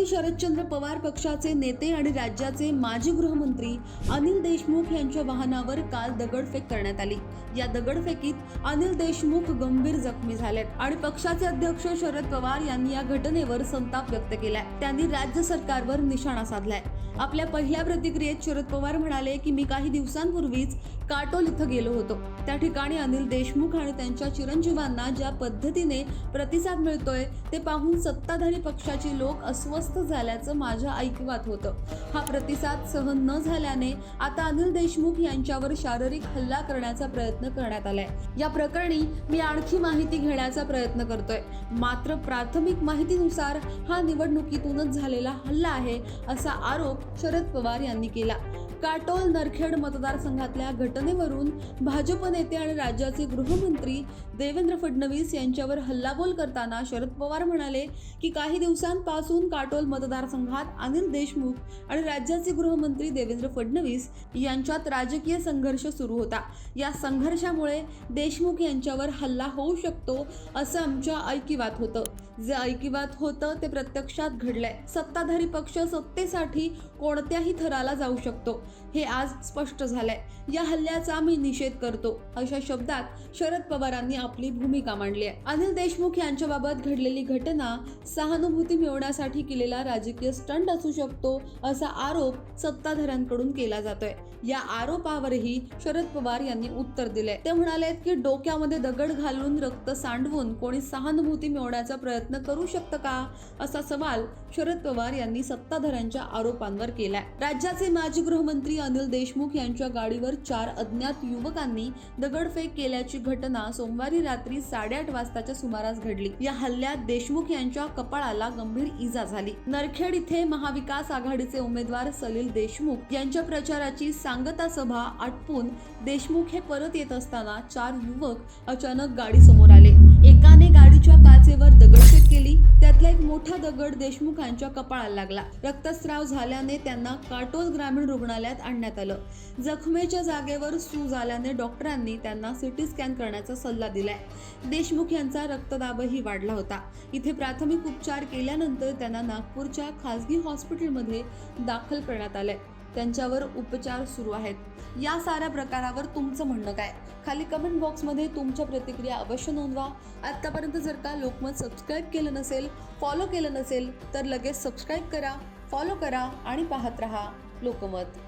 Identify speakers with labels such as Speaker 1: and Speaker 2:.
Speaker 1: शरदचंद्र पवार पक्षाचे नेते आणि राज्याचे माजी गृहमंत्री अनिल देशमुख यांच्या वाहनावर काल दगडफेक करण्यात आली। या दगडफेकीत अनिल देशमुख गंभीर जखमी झालेत आणि पक्षाचे अध्यक्ष शरद पवार यांनी या घटनेवर संताप व्यक्त केलाय। त्यांनी राज्य सरकारवर निशाणा साधलाय। आपल्या पहिल्या प्रतिक्रियेत शरद पवार म्हणाले की मी काही दिवसांपूर्वीच काटोल इथं गेलो होतो। त्या ठिकाणी अनिल देशमुख आणि त्यांच्या चिरंजीवांना ज्या पद्धतीने प्रतिसाद मिळतोय ते पाहून सत्ताधारी पक्षाची लोक अस्वस्थ झाल्याचं माझ्या ऐकिवात होतं। हा प्रतिसाद सहन न झाल्याने आता अनिल देशमुख यांच्यावर शारीरिक हल्ला करण्याचा प्रयत्न करण्यात आलाय। या प्रकरणी मी आणखी माहिती घेण्याचा प्रयत्न करतोय, मात्र प्राथमिक माहितीनुसार हा निवडणुकीतूनच झालेला हल्ला आहे असा आरोप शरद पवार यांनी केला। काटोल नरखेड मतदारसंघातल्या घटनेवरून भाजप नेते आणि राज्याचे गृहमंत्री देवेंद्र फडणवीस यांच्यावर हल्लाबोल करताना शरद पवार म्हणाले की काही दिवसांपासून काटोल मतदारसंघात अनिल देशमुख आणि राज्याचे गृहमंत्री देवेंद्र फडणवीस यांच्यात राजकीय संघर्ष सुरू होता। या संघर्षामुळे देशमुख यांच्यावर हल्ला होऊ शकतो असं आमच्या ऐकिवात होतं। जे ऐकिवात होतं ते प्रत्यक्षात घडलंय। सत्ताधारी पक्ष सत्तेसाठी कोणत्याही थराला जाऊ शकतो हे आज स्पष्ट झालंय। या हल्ल्याचा मी निषेध करतो अशा शब्दात शरद पवारांनी आपली भूमिका मांडली आहे। अनिल देशमुख यांच्याबाबत घडलेली घटना सहानुभूती मिळवण्यासाठी केलेला राजकीय स्टंट असू शकतो असा आरोप सत्ताधाऱ्यांकडून केला जातोय। या आरोपावरही शरद पवार यांनी उत्तर दिले। ते म्हणाले की डोक्यामध्ये दगड घालून रक्त सांडवून कोणी सहानुभूती मिळवण्याचा प्रयत्न करू शकतं का असा सवाल शरद पवार यांनी सत्ताधाऱ्यांच्या आरोपांवर केलाय। राज्याचे माजी गृहमंत्री अनिल देशमुख यांच्या गाडीवर 4 अज्ञात युवकांनी दगडफेक केल्याची घटना सोमवारी रात्री 8:30 वाजताच्या सुमारास घडली। या हल्ल्यात देशमुख यांच्या कपाळाला गंभीर इजा झाली। नरखेड इथे महाविकास आघाडीचे उमेदवार सलील देशमुख यांच्या प्रचाराची सांगता सभा आटपून देशमुख हे परत येत असताना 4 युवक अचानक गाडी समोर आले। एकाने गाडीच्या काचेवर दगडफेक केली। त्यातला एक मोठा दगड देशमुखांच्या कपाळाला लागला। रक्तस्राव झाल्याने त्यांना काटोल ग्रामीण रुग्णालयात आणण्यात आलं। जखमेच्या जागेवर सूज आल्याने डॉक्टरांनी त्यांना सिटी स्कॅन करण्याचा सल्ला दिलाय। देशमुख यांचा रक्तदाबही वाढला होता। इथे प्राथमिक उपचार केल्यानंतर त्यांना नागपूरच्या खासगी हॉस्पिटलमध्ये दाखल करण्यात आले। त्यांच्यावर उपचार सुरू आहेत। या साऱ्या प्रकारावर तुमचं म्हणणं काय? खाली कमेंट बॉक्समध्ये तुमच्या प्रतिक्रिया अवश्य नोंदवा। आतापर्यंत जर का लोकमत सबस्क्राईब केलं नसेल, फॉलो केलं नसेल तर लगेच सबस्क्राईब करा, फॉलो करा आणि पाहत रहा लोकमत।